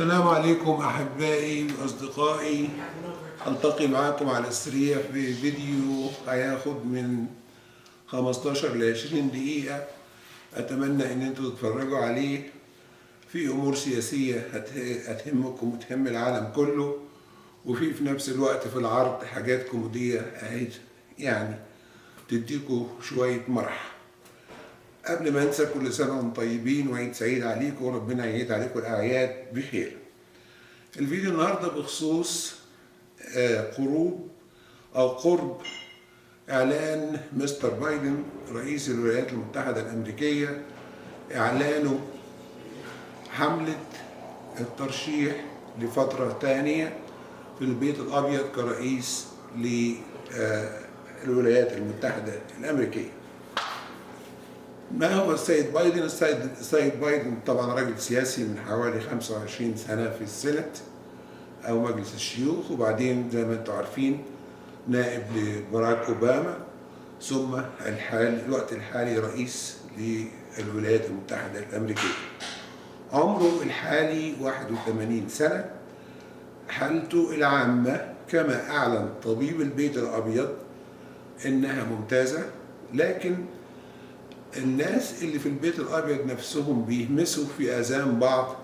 السلام عليكم أحبائي وأصدقائي. ألتقي معكم على السريع في فيديو هياخد من 15 ل 20 دقيقة. أتمنى إن أنتوا تتفرجوا عليه. في أمور سياسية هتهمكم وتهم العالم كله، وفي نفس الوقت في العرض حاجات كوميدية يعني تديكوا شوية مرح. قبل ما انسى، كل سنة وانتم طيبين وعيد سعيد عليكم، وربنا يعيد عليكم الأعياد بخير. الفيديو النهارده بخصوص قرب إعلان مستر بايدن رئيس الولايات المتحدة الأمريكية، إعلانه حملة الترشيح لفترة تانية في البيت الأبيض كرئيس للولايات المتحدة الأمريكية. ما هو السيد بايدن؟ السيد بايدن طبعا راجل سياسي من حوالي 25 سنة في السنت أو مجلس الشيوخ، وبعدين زي ما انتم عارفين نائب لبراك أوباما، ثم الوقت الحالي رئيس للولايات المتحدة الأمريكية. عمره الحالي 81 سنة. حالته العامة كما أعلن طبيب البيت الأبيض إنها ممتازة، لكن الناس اللي في البيت الأبيض نفسهم بيهمسوا في آذان بعض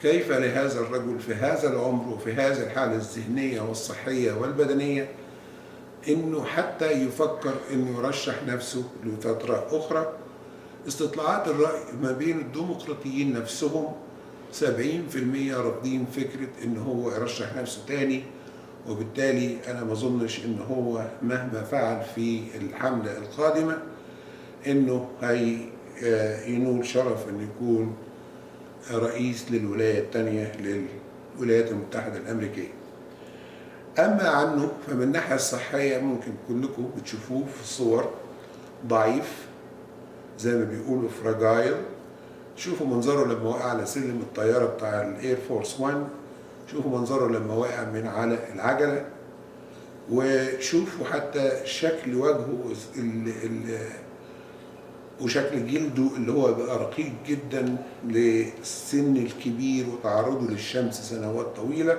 كيف لهذا الرجل في هذا العمر وفي هذه الحالة الذهنية والصحية والبدنية إنه حتى يفكر إنه يرشح نفسه لفترة أخرى. استطلاعات الرأي ما بين الديمقراطيين نفسهم 70% رافضين فكرة إن هو يرشح نفسه تاني، وبالتالي أنا ما أظنش إن هو مهما فعل في الحملة القادمة إنه ينول شرف إنه يكون رئيس للولاية الثانية للولايات المتحدة الأمريكية. أما عنه فمن الناحية الصحية ممكن كلكم بتشوفوه في الصور ضعيف، زي ما بيقولوا فراجايل. شوفوا منظره لما وقع على سلم الطيارة بتاع الإير فورس 1، شوفوا منظره لما وقع من على العجلة، وشوفوا حتى شكل وجهه وشكل جلده اللي هو بقى رقيق جدا للسن الكبير وتعرضه للشمس سنوات طويلة.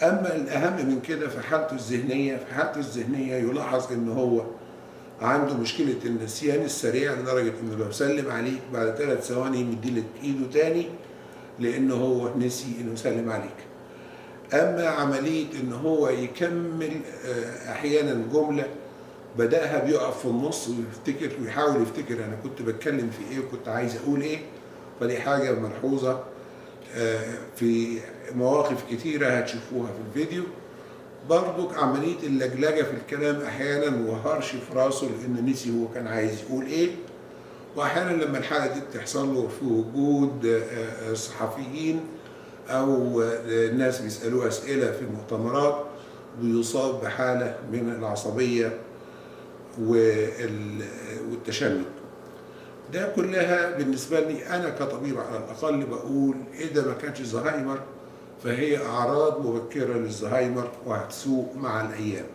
أما الأهم من كده في حالته الذهنية يلاحظ إن هو عنده مشكلة النسيان السريع، لدرجة إنه لو سلم عليك بعد 3 ثواني يمديلك إيده تاني لأنه هو نسي إنه يسلم عليك. أما عملية إن هو يكمل أحيانا جملة بدأها بيقف في النص ويحاول يفتكر أنا كنت بتكلم في إيه وكنت عايز أقول إيه. فدي حاجة ملحوظة في مواقف كتيرة هتشوفوها في الفيديو. برضو عملية اللجلجة في الكلام أحيانا وهرش في راسه لأن نسي هو كان عايز يقول إيه. وأحيانا لما الحالة دي بتحصل له في وجود صحفيين أو الناس بيسألوه أسئلة في المؤتمرات بيصاب بحالة من العصبية والتشنج. ده كلها بالنسبة لي أنا كطبيب على الأقل بقول إذا ما كانش زهايمر فهي أعراض مبكرة للزهايمر وهتسوء مع الأيام.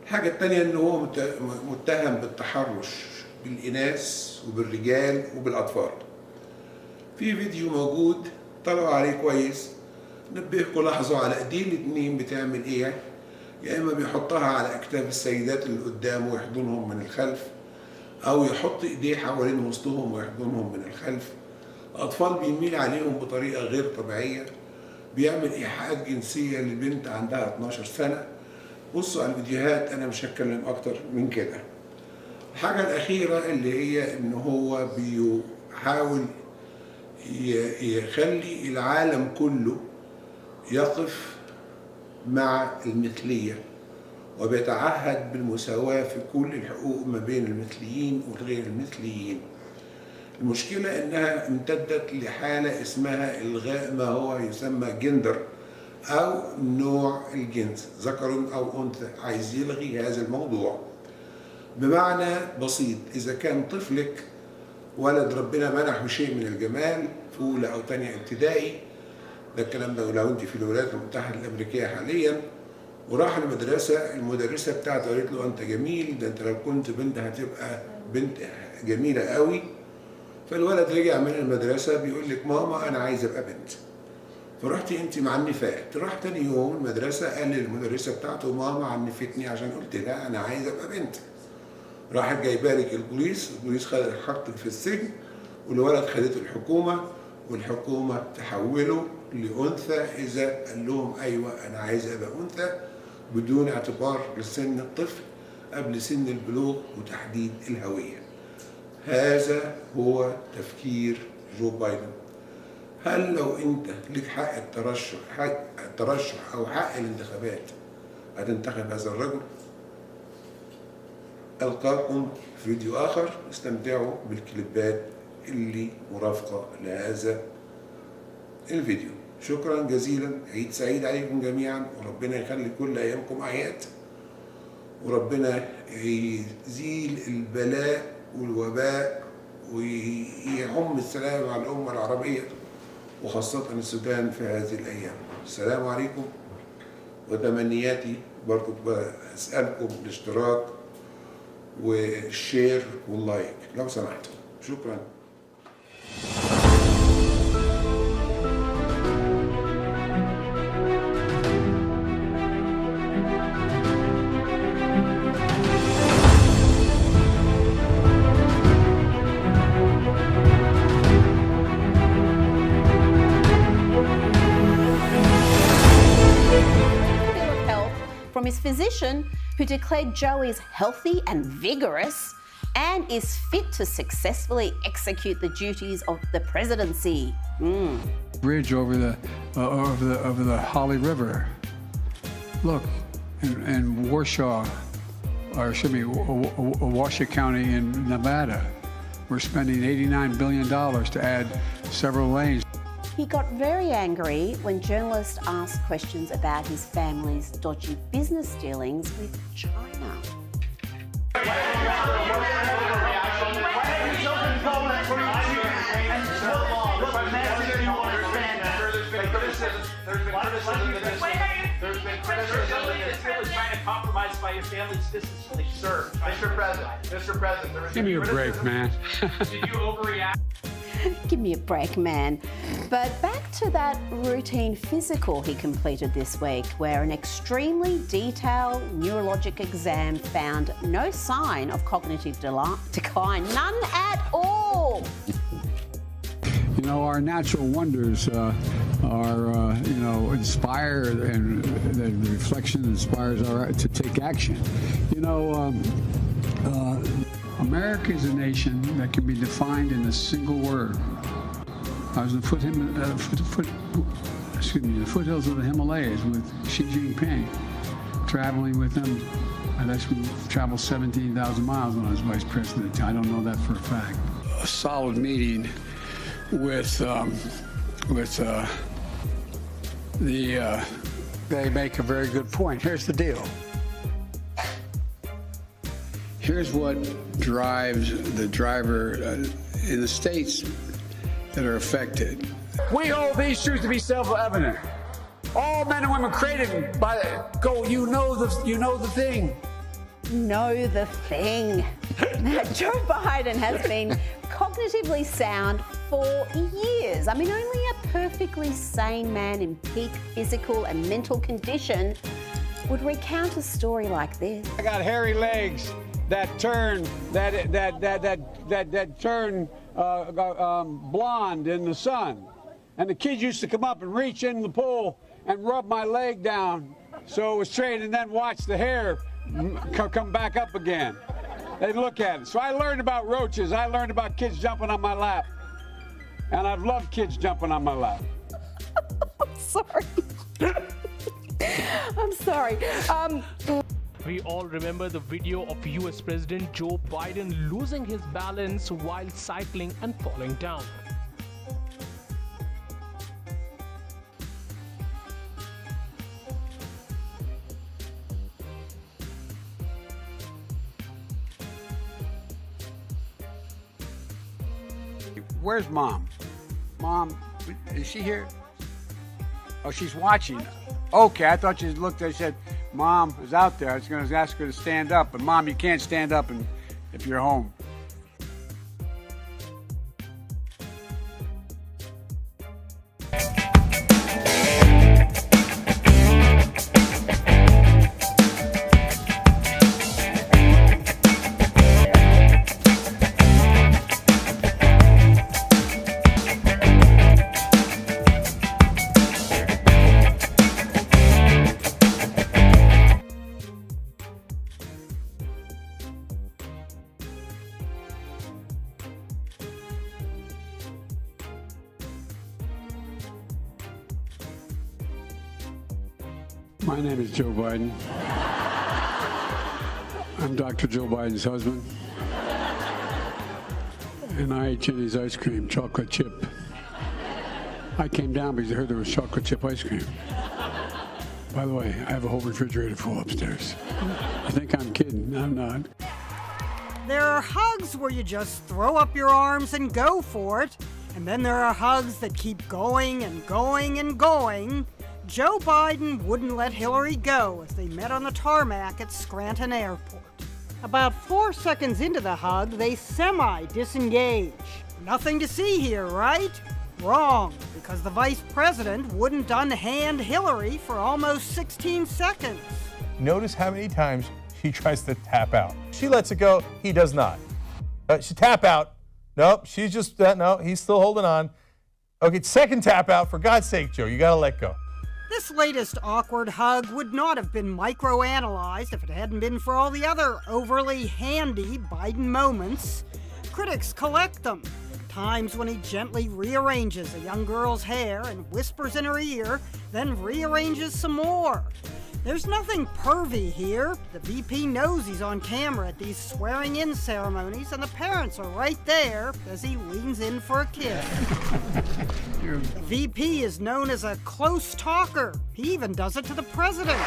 الحاجة التانية إن هو متهم بالتحرش بالإناث وبالرجال وبالأطفال. في فيديو موجود طلعوا عليه كويس، نبهكم لاحظوا على إيديه الاتنين بتعمل إيه. يا إما بيحطها على أكتاف السيدات اللي قدامه ويحضنهم من الخلف، أو يحط إيديه حوالين وسطهم ويحضنهم من الخلف. أطفال بيميل عليهم بطريقة غير طبيعية، بيعمل إيحاءات جنسية لبنت عندها 12 سنة. بصوا على الفيديوهات، أنا مش هتكلم أكتر من كده. الحاجة الأخيرة اللي هي إن هو بيحاول يخلي العالم كله يقف مع المثلية، وبيتعهد بالمساواة في كل الحقوق ما بين المثليين والغير المثليين. المشكلة إنها امتدت لحالة اسمها إلغاء ما هو يسمى جندر أو نوع الجنس، ذكر أو أنثى. عايز يلغي هذا الموضوع. بمعنى بسيط، إذا كان طفلك ولد ربنا منحه شيء من الجمال في أولى أو تانية ابتدائي، ده الكلام ده لو أنت في الولايات المتحدة الأمريكية حاليا، وراح المدرسة، المدرسة بتاعته قالت له أنت جميل، ده أنت لو كنت بنت هتبقى بنت جميلة قوي. فالولد رجع من المدرسة بيقول لك ماما أنا عايز أبقى بنت. فرحت أنت معنفات. راح تاني يوم المدرسة قال للمدرسة بتاعته ماما عنفتني عشان قلت لها أنا عايز أبقى بنت. راحت جايبالك البوليس حطه في السجن، والولد خدته الحكومة، والحكومة تحوله لأنثى إذا قال لهم أيوة أنا عايز أبقى أنثى، بدون اعتبار لسن الطفل قبل سن البلوغ وتحديد الهوية. هذا هو تفكير جو بايدن. هل لو أنت لك حق الترشح أو حق الانتخابات هتنتخب هذا الرجل؟ ألقاكم في فيديو آخر، استمتعوا بالكليبات اللي مرافقة لهذا الفيديو. شكرا جزيلا، عيد سعيد عليكم جميعا، وربنا يخلي كل أيامكم أعياد، وربنا يزيل البلاء والوباء ويعم السلام على الأمة العربية وخاصة السودان في هذه الأيام. السلام عليكم، وتمنياتي برضو أسألكم الاشتراك والشير واللايك لو سمحتوا. شكرا. From his physician, who declared Joe is healthy and vigorous and is fit to successfully execute the duties of the presidency. Bridge over the Holly River. Look, in Warsaw, or excuse me, Washoe County in Nevada, we're spending $89 billion to add several lanes. He got very angry when journalists asked questions about his family's dodgy business dealings with China. Trying to compromise by your family's business relations. Sir, Mr. President. Give me a break, man. Did you overreact? Give me a break, man. But back to that routine physical he completed this week, where an extremely detailed neurologic exam found no sign of cognitive decline, none at all. You know, our natural wonders inspire, and the reflection inspires us to take action. You know, America is a nation that can be defined in a single word. I was in the foothills of the Himalayas with Xi Jinping, traveling with him. I actually traveled 17,000 miles when I was vice president. I don't know that for a fact. A solid meeting with they make a very good point. Here's the deal. Here's what drives the driver in the states that are affected. We hold these truths to be self-evident. All men and women created by you know the thing. Know the thing. Joe Biden has been cognitively sound for years. I mean, only a perfectly sane man in peak physical and mental condition would recount a story like this. I got hairy legs that turn blonde in the sun, and the kids used to come up and reach in the pool and rub my leg down so it was straight, and then watch the hair come back up again. They'd look at it. So I learned about roaches. I learned about kids jumping on my lap, and I've loved kids jumping on my lap. I'm sorry. I'm sorry. We all remember the video of US President Joe Biden losing his balance while cycling and falling down. Where's Mom? Mom, is she here? Oh, she's watching. Okay, I thought you looked. I said, Mom is out there. I was going to ask her to stand up, but Mom, you can't stand up if you're home. My name is Joe Biden. I'm Dr. Joe Biden's husband. And I ate Jenny's ice cream, chocolate chip. I came down because I heard there was chocolate chip ice cream. By the way, I have a whole refrigerator full upstairs. You think I'm kidding? I'm not. There are hugs where you just throw up your arms and go for it. And then there are hugs that keep going and going and going. Joe Biden wouldn't let Hillary go as they met on the tarmac at Scranton Airport. About 4 seconds into the hug, they semi-disengage. Nothing to see here, right? Wrong, because the vice president wouldn't unhand Hillary for almost 16 seconds. Notice how many times she tries to tap out. She lets it go, he does not. She tap out. Nope, she's just, no, he's still holding on. Okay, second tap out. For God's sake, Joe, you gotta let go. This latest awkward hug would not have been microanalyzed if it hadn't been for all the other overly handy Biden moments. Critics collect them. Times when he gently rearranges a young girl's hair and whispers in her ear, then rearranges some more. There's nothing pervy here. The VP knows he's on camera at these swearing-in ceremonies, and the parents are right there as he leans in for a kiss. The VP is known as a close talker. He even does it to the president.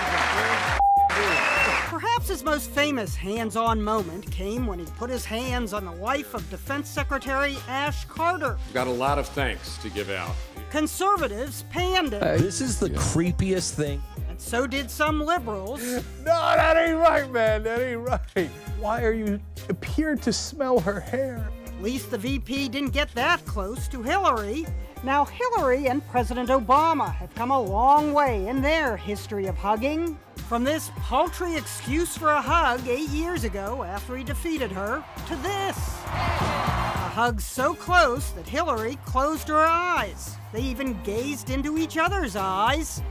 Perhaps his most famous hands-on moment came when he put his hands on the wife of Defense Secretary Ash Carter. Got a lot of thanks to give out. Conservatives panned it. This is the creepiest thing. And so did some liberals. No, that ain't right, man. That ain't right. Why are you appeared to smell her hair? At least the VP didn't get that close to Hillary. Now, Hillary and President Obama have come a long way in their history of hugging. From this paltry excuse for a hug 8 years ago after he defeated her, to this. A hug so close that Hillary closed her eyes. They even gazed into each other's eyes.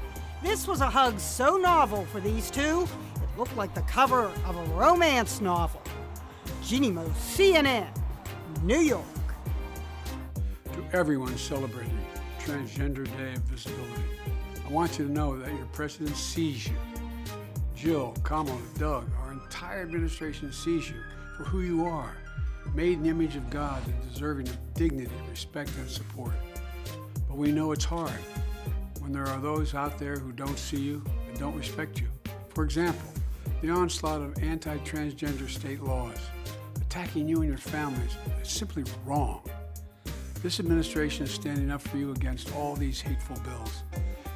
This was a hug so novel for these two, it looked like the cover of a romance novel. Jeannie Mo, CNN, New York. To everyone celebrating Transgender Day of Visibility, I want you to know that your president sees you. Jill, Kamala, Doug, our entire administration sees you for who you are, made in the image of God and deserving of dignity, respect, and support. But we know it's hard when there are those out there who don't see you and don't respect you. For example, the onslaught of anti-transgender state laws attacking you and your families is simply wrong. This administration is standing up for you against all these hateful bills.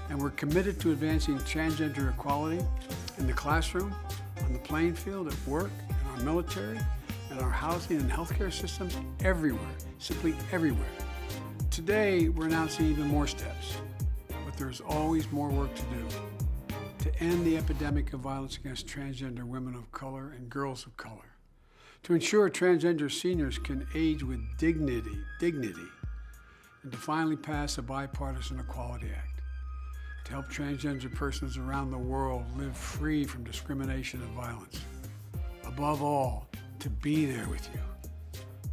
And we're committed to advancing transgender equality in the classroom, on the playing field, at work, in our military, in our housing and healthcare systems, everywhere, simply everywhere. Today, we're announcing even more steps, but there's always more work to do to end the epidemic of violence against transgender women of color and girls of color, to ensure transgender seniors can age with dignity, and to finally pass a bipartisan Equality Act, to help transgender persons around the world live free from discrimination and violence. Above all, to be there with you.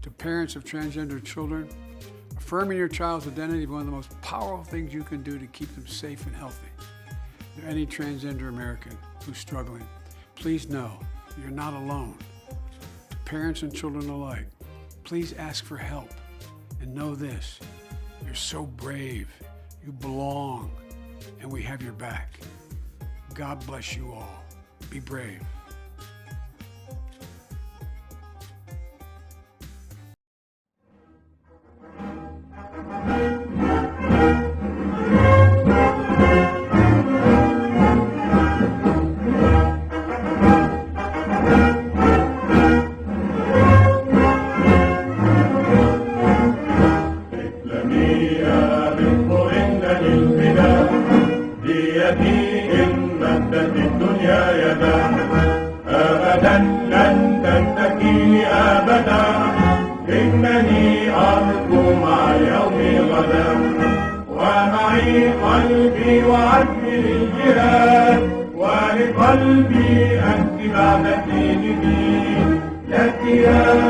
To parents of transgender children, affirming your child's identity is one of the most powerful things you can do to keep them safe and healthy. To any transgender American who's struggling, please know you're not alone. To parents and children alike, please ask for help. And know this, you're so brave, you belong, and we have your back. God bless you all. Be brave. قلبي وعزمي للجهاد ولقلبي أنت بعد ديني لك يا